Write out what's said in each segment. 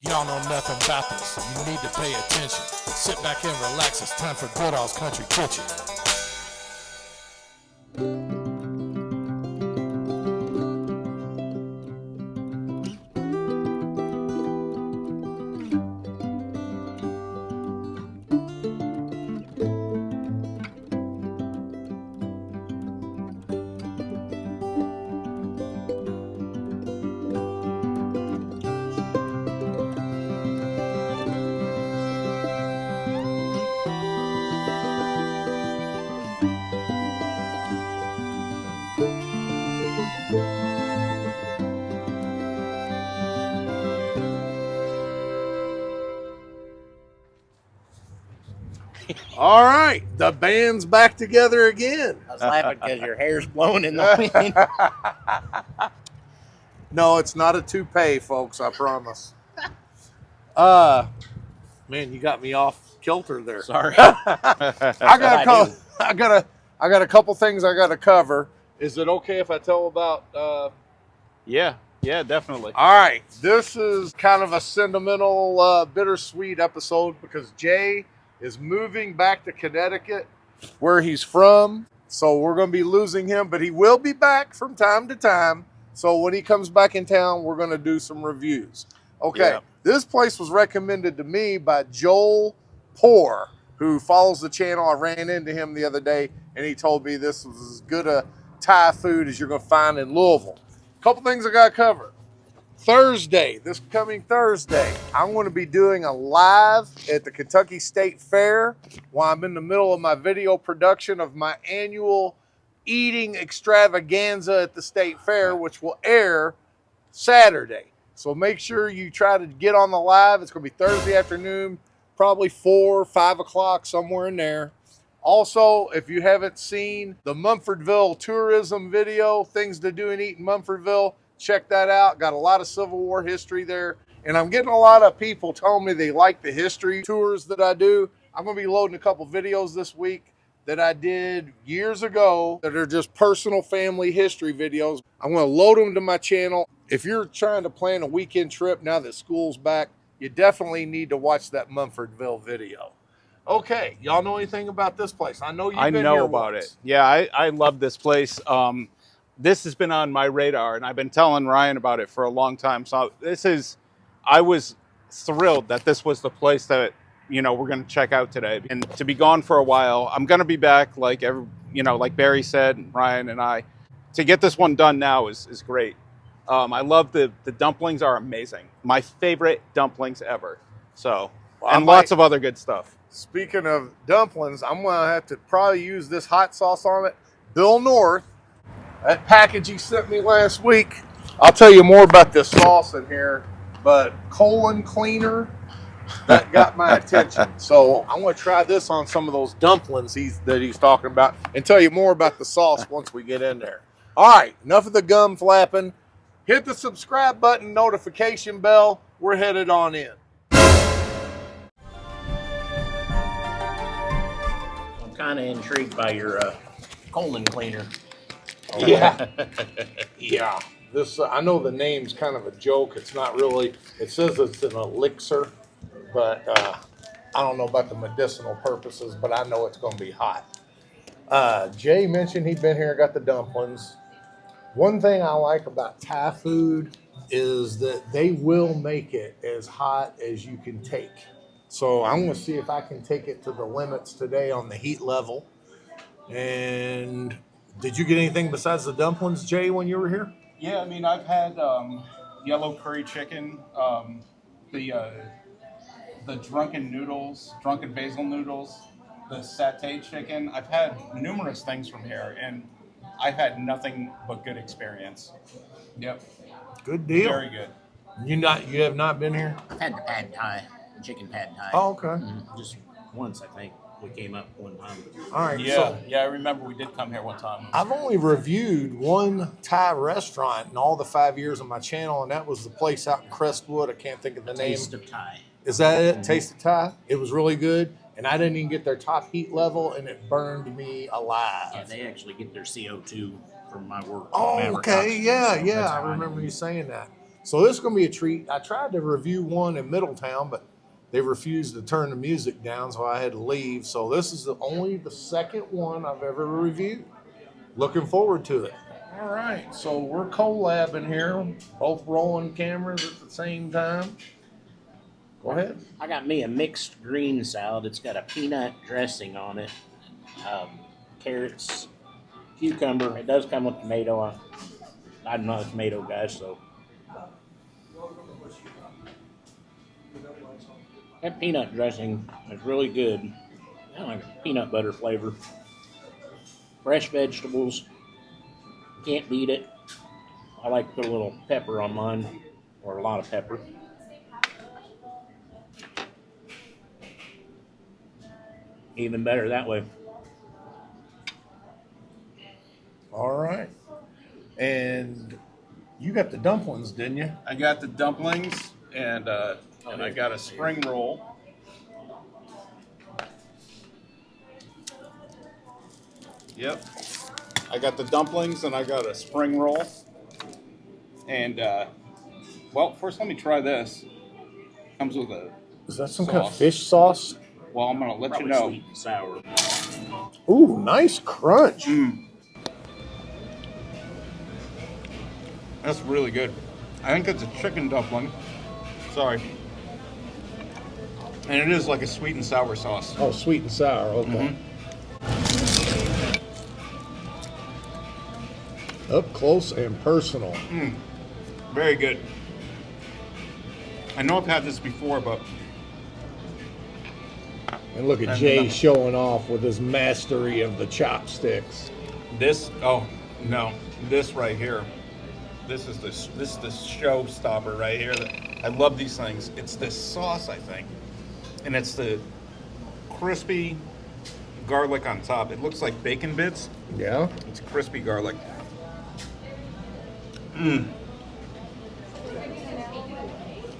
Y'all know nothing about this. You need to pay attention. Sit back and relax. It's time for Goodall's Country Kitchen. All right, the band's back together again. I was laughing because your hair's blowing in the wind. No, it's not a toupee, folks. I promise. Man, you got me off kilter there. Sorry. I got a couple things I got to cover. Is it okay if I tell about? Yeah, definitely. All right, this is kind of a sentimental, bittersweet episode because Jay is moving back to Connecticut, where he's from. So we're going to be losing him, but he will be back from time to time. So when he comes back in town, we're going to do some reviews. Okay, yeah. This place was recommended to me by Joel Poor, who follows the channel. I ran into him the other day, and he told me this was as good a Thai food as you're going to find in Louisville. A couple things I got to cover. Thursday, this coming Thursday, I'm going to be doing a live at the Kentucky State Fair while I'm in the middle of my video production of my annual eating extravaganza at the State Fair, which will air Saturday. So make sure you try to get on the live. It's going to be Thursday afternoon, probably 4 or 5 o'clock, somewhere in there. Also, if you haven't seen the Mumfordville tourism video, Things to Do and Eat in Mumfordville, check that out. Got a lot of Civil War history there. And I'm getting a lot of people telling me they like the history tours that I do. I'm going to be loading a couple videos this week that I did years ago that are just personal family history videos. I'm going to load them to my channel. If you're trying to plan a weekend trip now that school's back, you definitely need to watch that Mumfordville video. Okay, y'all know anything about this place? I know you've been here once. I know about it. Yeah, I love this place. This has been on my radar, and I've been telling Ryan about it for a long time. So I was thrilled that this was the place that, we're going to check out today. And to be gone for a while, I'm going to be back like Barry said, Ryan and I. To get this one done now is great. I love the dumplings are amazing. My favorite dumplings ever. So, and lots of other good stuff. Speaking of dumplings, I'm going to have to probably use this hot sauce on it. Bill North. That package he sent me last week, I'll tell you more about this sauce in here, but colon cleaner, that got my attention. So I'm going to try this on some of those dumplings that he's talking about and tell you more about the sauce once we get in there. All right, enough of the gum flapping. Hit the subscribe button, notification bell. We're headed on in. I'm kind of intrigued by your colon cleaner. Yeah. Yeah. This I know the name's kind of a joke. It's not really. It says it's an elixir, but I don't know about the medicinal purposes, but I know it's going to be hot. Jay mentioned he'd been here, got the dumplings. One thing I like about Thai food is that they will make it as hot as you can take. So I'm going to see if I can take it to the limits today on the heat level. And did you get anything besides the dumplings, Jay, when you were here? Yeah, I mean, I've had yellow curry chicken, the drunken basil noodles, the satay chicken. I've had numerous things from here, and I've had nothing but good experience. Yep. Good deal. Very good. You have not been here? I've had the pad thai, the chicken pad thai. Oh, okay. Just once, I think. We came up one time. All right. Yeah, I remember we did come here one time. I've only reviewed one Thai restaurant in all the 5 years of my channel, and that was the place out in Crestwood. I can't think of the name. Taste of Thai. Is that it? Mm-hmm. Taste of Thai? It was really good, and I didn't even get their top heat level, and it burned me alive. Yeah, they actually get their CO2 from my work. Oh, okay. Yeah. I remember you saying that. So this is going to be a treat. I tried to review one in Middletown, but they refused to turn the music down, so I had to leave. So this is only the second one I've ever reviewed. Looking forward to it. All right, so we're collabing here, both rolling cameras at the same time. Go ahead. I got me a mixed green salad. It's got a peanut dressing on it, carrots, cucumber. It does come with tomato. I'm not a tomato guy, so. That peanut dressing is really good. I like a peanut butter flavor. Fresh vegetables. Can't beat it. I like to put a little pepper on mine, or a lot of pepper. Even better that way. All right. And you got the dumplings, didn't you? I got the dumplings and I got a spring roll. Yep. I got the dumplings and I got a spring roll. And well, first let me try this. Comes with a Is that some sauce. kind of fish sauce? Well, I'm gonna let Probably you know. sweet and sour. Ooh, nice crunch. That's really good. I think it's a chicken dumpling. Sorry. And it is like a sweet and sour sauce. Oh, sweet and sour. Okay. Up close and personal. Very good. I know I've had this before, but And look at Jay showing off with his mastery of the chopsticks. this, oh no, this right here. This is the showstopper right here. I love these things. It's this sauce, I think, and it's the crispy garlic on top. It looks like bacon bits. Yeah. It's crispy garlic.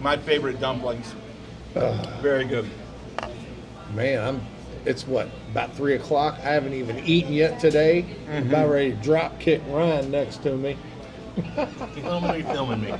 My favorite dumplings. Very good. Man, it's what, about 3 o'clock? I haven't even eaten yet today. I'm about ready to drop kick Ryan next to me. Filming me.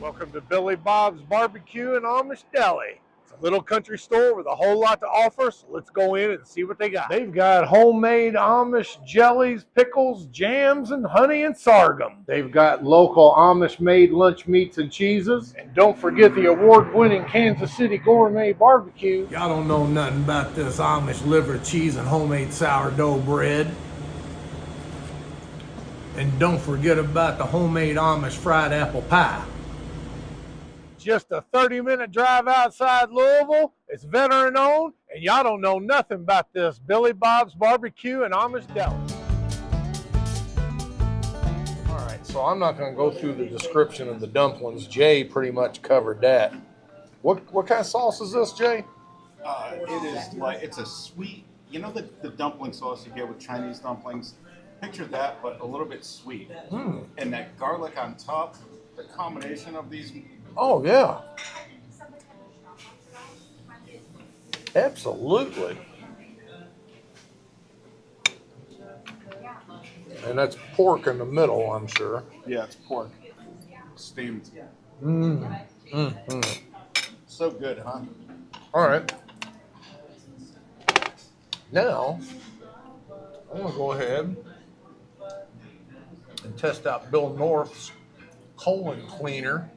Welcome to Billy Bob's Barbecue and Amish Deli. It's a little country store with a whole lot to offer, so let's go in and see what they got. They've got homemade Amish jellies, pickles, jams, and honey and sorghum. They've got local Amish-made lunch meats and cheeses. And don't forget the award-winning Kansas City Gourmet Barbecue. Y'all don't know nothing about this Amish liver, cheese, and homemade sourdough bread. And don't forget about the homemade Amish fried apple pie. Just a 30-minute drive outside Louisville. It's veteran owned, and y'all don't know nothing about this Billy Bob's Barbecue and Amish Deli. All right, so I'm not going to go through the description of the dumplings. Jay pretty much covered that. What kind of sauce is this, Jay? It is like, it's a sweet, you know the dumpling sauce you get with Chinese dumplings? Picture that, but a little bit sweet. And that garlic on top, the combination of these. Oh, yeah. Absolutely. And that's pork in the middle, I'm sure. Yeah, it's pork. Steamed. Mm-hmm. So good, huh? All right. Now, I'm going to go ahead and test out Bill North's colon cleaner.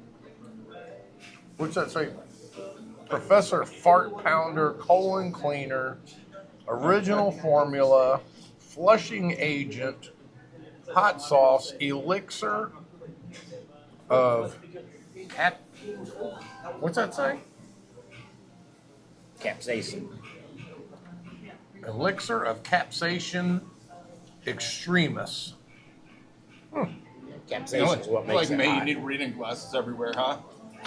What's that say? Professor Fart Pounder colon cleaner, original formula, flushing agent, hot sauce, elixir of what's that say? Capsaicin. Elixir of capsaicin extremis. Capsaicin is what makes like it me, you hot. need reading glasses everywhere, huh?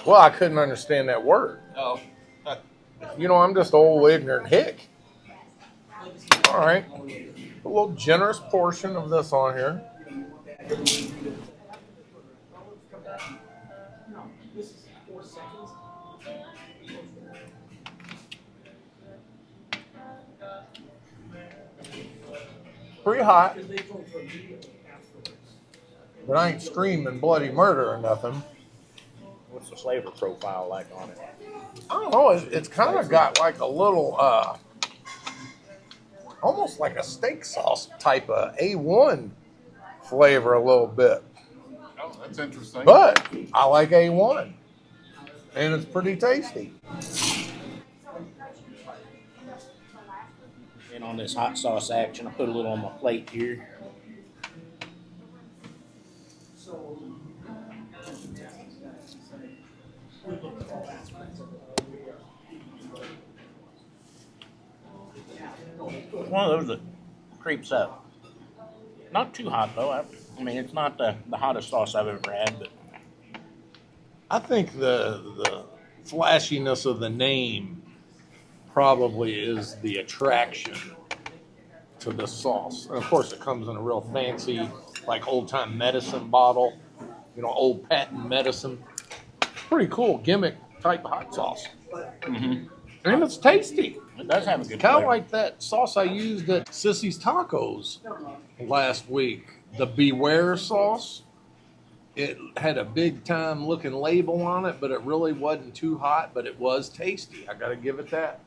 Well, I couldn't understand that word. Oh. You know, I'm just old ignorant hick. All right. A little generous portion of this on here. Pretty hot. but I ain't screaming bloody murder or nothing. What's the flavor profile like on it? I don't know. It's kind of got like a little, almost like a steak sauce type of A1 flavor a little bit. Oh, that's interesting. But I like A1, and it's pretty tasty. And on this hot sauce action, I put a little on my plate here. One of those that creeps up. Not too hot though. I mean, it's not the hottest sauce I've ever had, but I think the flashiness of the name probably is the attraction to the sauce. And of course, it comes in a real fancy, like old-time medicine bottle, you know, old patent medicine. Pretty cool gimmick type hot sauce. mm-hmm. And it's tasty. It does have a good Kind of flavor. like that sauce I used at Sissy's Tacos last week. The Beware sauce. It had a big time looking label on it, but it really wasn't too hot, but it was tasty. I got to give it that.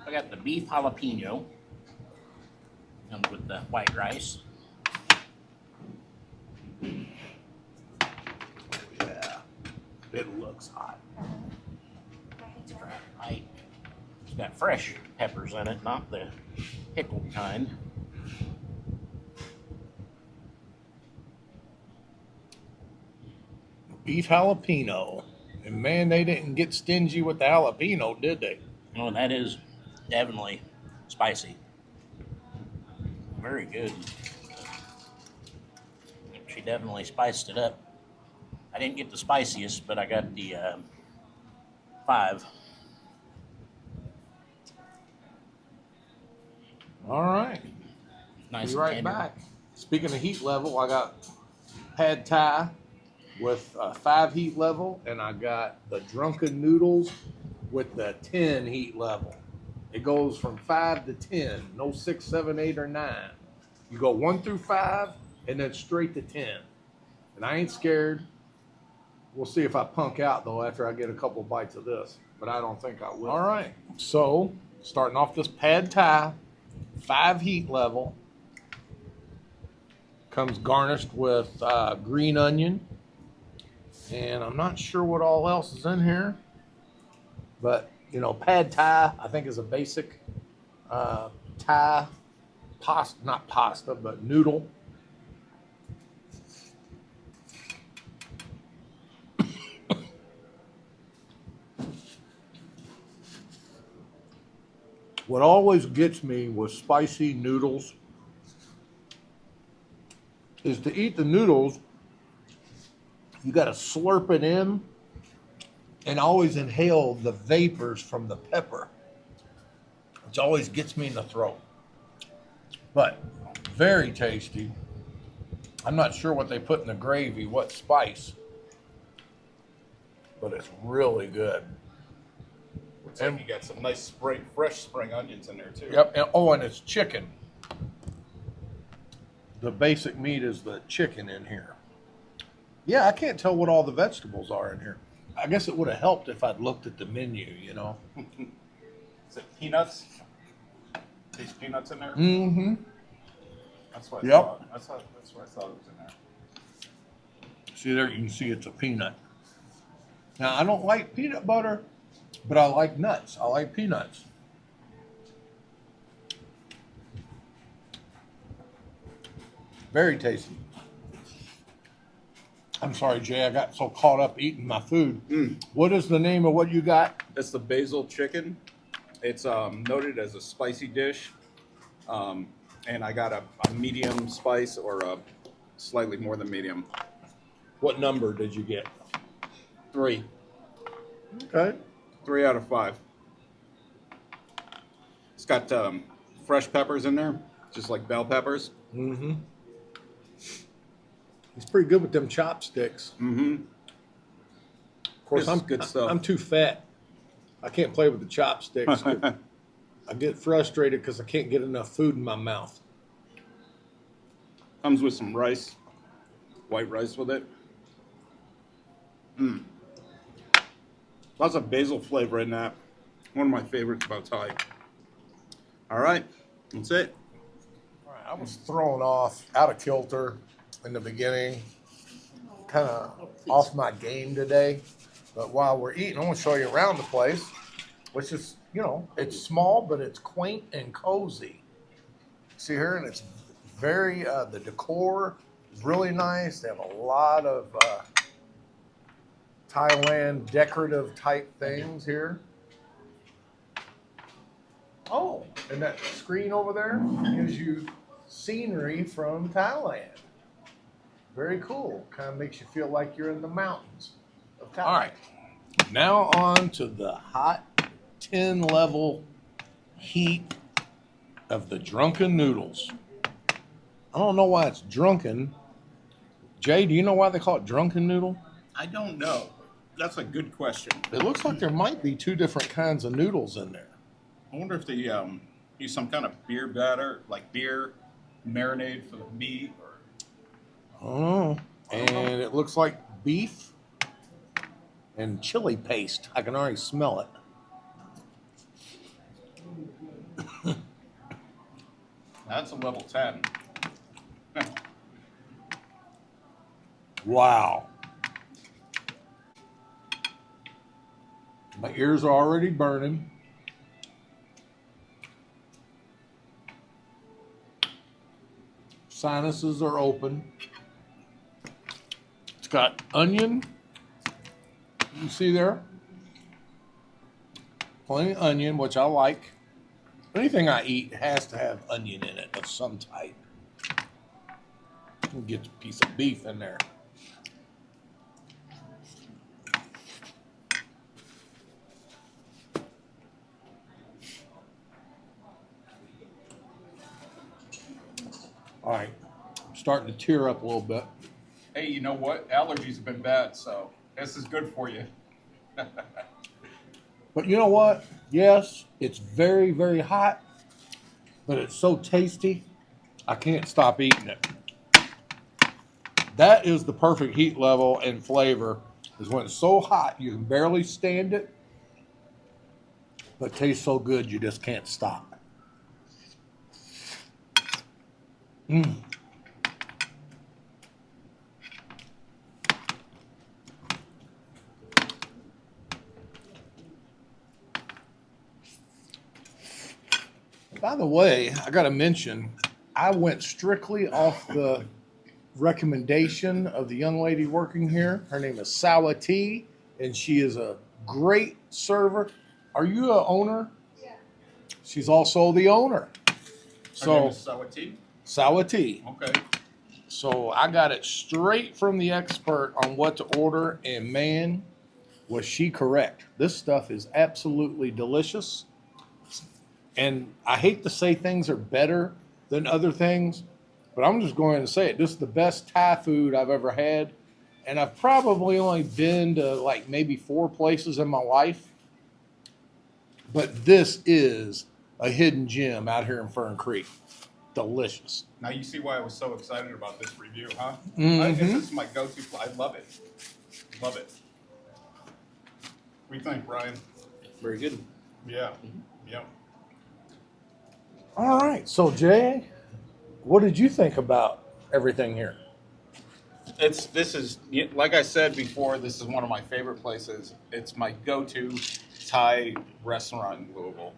I got the beef jalapeno. Comes with the white rice. Yeah, it looks hot. Right. It's got fresh peppers in it, not the pickled kind. Beef jalapeno. And man, they didn't get stingy with the jalapeno, did they? Oh, that is definitely spicy. Very good. She definitely spiced it up. I didn't get the spiciest, but I got the 5. All right. Nice Be and right tender. back. Speaking of heat level, I got pad thai with 5 heat level, and I got the drunken noodles with the 10 heat level. It goes from 5 to 10, no 6, 7, 8, or 9. You go 1 through 5, and then straight to 10. And I ain't scared. We'll see if I punk out, though, after I get a couple bites of this. But I don't think I will. All right. So, starting off this pad thai, 5 heat level. Comes garnished with green onion. And I'm not sure what all else is in here. But, you know, pad thai, I think, is a basic Thai pasta, not pasta, but noodle. What always gets me with spicy noodles is to eat the noodles, you got to slurp it in and always inhale the vapors from the pepper, which always gets me in the throat. But very tasty. I'm not sure what they put in the gravy, what spice, but it's really good. Looks like you got some nice fresh spring onions in there too. Yep. And, oh, and it's chicken. The basic meat is the chicken in here. Yeah, I can't tell what all the vegetables are in here. I guess it would have helped if I'd looked at the menu, you know. Is it peanuts? These peanuts in there? Mm-hmm. That's what I Yep. thought. That's what I thought it was in there. See there, you can see it's a peanut. Now, I don't like peanut butter, but I like nuts. I like peanuts. Very tasty. I'm sorry, Jay. I got so caught up eating my food. What is the name of what you got? That's the basil chicken. It's noted as a spicy dish. And I got a medium spice or a slightly more than medium. What number did you get? 3. Okay. 3 out of 5. It's got fresh peppers in there, just like bell peppers. Mm-hmm. He's pretty good with them chopsticks. Mm-hmm. Of course, This is good stuff. I'm too fat. I can't play with the chopsticks. I get frustrated because I can't get enough food in my mouth. Comes with some rice, white rice with it. Lots of basil flavor in that. One of my favorites about Thai. All right, that's it. All right, I was thrown off, out of kilter in the beginning, kind of off my game today. But while we're eating, I'm going to show you around the place, which is, you know, it's small, but it's quaint and cozy. See here, and it's very, the decor is really nice. They have a lot of Thailand decorative type things here. Oh, and that screen over there gives you scenery from Thailand. Very cool. Kind of makes you feel like you're in the mountains of Thailand. All right, now on to the hot 10 level heat of the drunken noodles. I don't know why it's drunken. Jay, do you know why they call it drunken noodle? I don't know. That's a good question. It looks like there might be two different kinds of noodles in there. I wonder if they use some kind of beer batter, like beer marinade for the meat. Or... I don't know. And it looks like beef and chili paste. I can already smell it. That's a level 10. Wow. My ears are already burning. Sinuses are open. It's got onion. You see there? Plenty of onion, which I like. Anything I eat has to have onion in it of some type. We'll get a piece of beef in there. All right, I'm starting to tear up a little bit. Hey, you know what? Allergies have been bad, so this is good for you. But you know what? Yes, it's very, very hot, but it's so tasty, I can't stop eating it. That is the perfect heat level and flavor, is when it's so hot you can barely stand it, but tastes so good you just can't stop. By the way, I got to mention, I went strictly off the recommendation of the young lady working here. Her name is Sawati, and she is a great server. Are you a owner? Yeah. She's also the owner. Her name is Sawati? Sawati. Okay. So I got it straight from the expert on what to order, and man, was she correct. This stuff is absolutely delicious. And I hate to say things are better than other things, but I'm just going to say it. This is the best Thai food I've ever had. And I've probably only been to like maybe 4 places in my life. But this is a hidden gem out here in Fern Creek. Delicious. Now you see why I was so excited about this review, huh? Mm-hmm. This is my go-to. I love it. Love it. What do you think, Brian? Very good. Yeah. Yeah. All right. So, Jay, what did you think about everything here? This is like I said before, this is one of my favorite places. It's my go-to Thai restaurant in Louisville.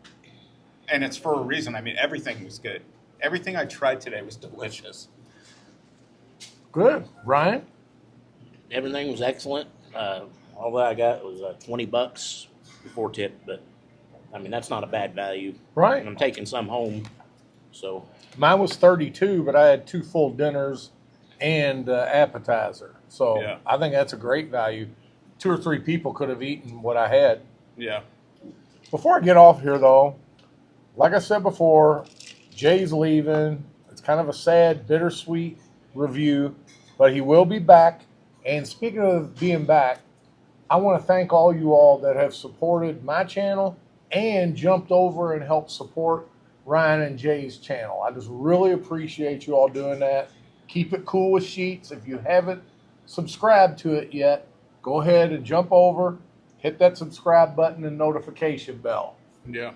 And it's for a reason. I mean, everything was good. Everything I tried today was delicious. Good. Ryan? Everything was excellent. All that I got was $20 before tip, but I mean that's not a bad value. Right. And I'm taking some home, so. Mine was 32, but I had 2 full dinners and appetizer. So Yeah. I think that's a great value. 2 or 3 people could have eaten what I had. Yeah. Before I get off here, though, like I said before, Jay's leaving. It's kind of a sad, bittersweet review, but he will be back. And speaking of being back, I want to thank all you all that have supported my channel and jumped over and helped support Ryan and Jay's channel. I just really appreciate you all doing that. Keep it cool with Sheets. If you haven't subscribed to it yet, go ahead and jump over, hit that subscribe button and notification bell. Yeah.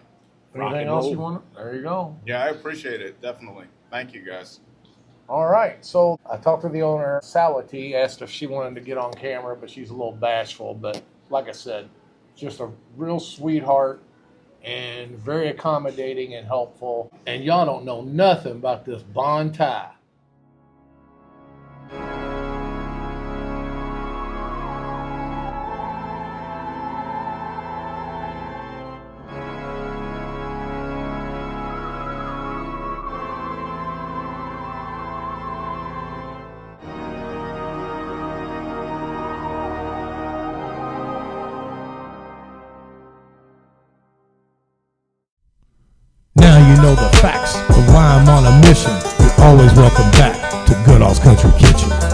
Anything else you want? There you go. Yeah, I appreciate it. Definitely. Thank you, guys. All right. So I talked to the owner, Sality, asked if she wanted to get on camera, but she's a little bashful. But like I said, just a real sweetheart and very accommodating and helpful. And y'all don't know nothing about this BAHN THAI. Now you know the facts of why I'm on a mission. You're always welcome back to Goodall's Country Kitchen.